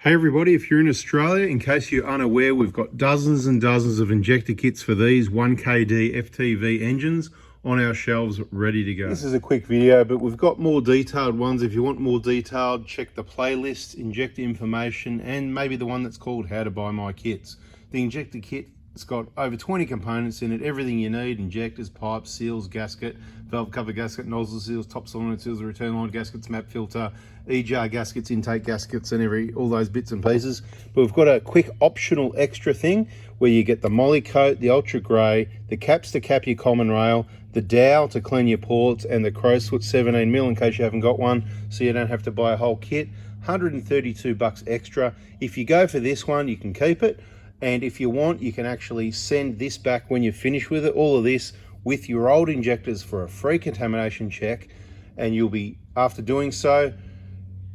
Hey everybody, if you're in Australia, in case you're unaware, we've got dozens and dozens of injector kits for these 1kd-ftv engines on our shelves ready to go. This is a quick video, but we've got more detailed ones. If you want more detailed, check the playlist, injector information, and maybe the one that's called How to Buy My Kits. The injector kit, it's got over 20 components in it, everything you need: injectors, pipes, seals, gasket, valve cover gasket, nozzle seals, top solenoid seals, return line gaskets, map filter, EJAR gaskets, intake gaskets, and all those bits and pieces. But we've got a quick optional extra thing where you get the moly coat, the ultra grey, the caps to cap your common rail, the dowel to clean your ports, and the crow's foot 17mm in case you haven't got one, so you don't have to buy a whole kit. 132 bucks extra. If you go for this one, you can keep it. And if you want, you can actually send this back when you're finished with it, all of this with your old injectors for a free contamination check. And you'll be, after doing so,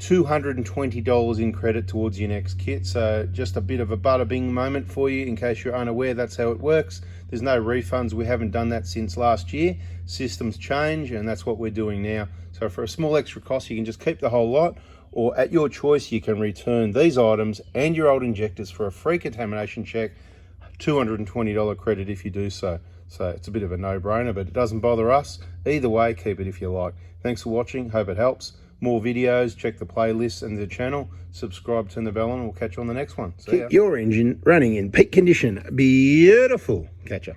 $220 in credit towards your next kit. So just a bit of a bada bing moment for you in case you're unaware. That's how it works. There's no refunds. We haven't done that since last year. Systems change, and that's what we're doing now. So for a small extra cost, you can just keep the whole lot, or at your choice, you can return these items and your old injectors for a free contamination check, $220 credit if you do so. So it's a bit of a no-brainer, but it doesn't bother us. Either way, keep it if you like. Thanks for watching. Hope it helps. More videos, check the playlist and the channel. Subscribe, turn the bell on, and we'll catch you on the next one. See ya. Keep your engine running in peak condition. Beautiful. Catch ya.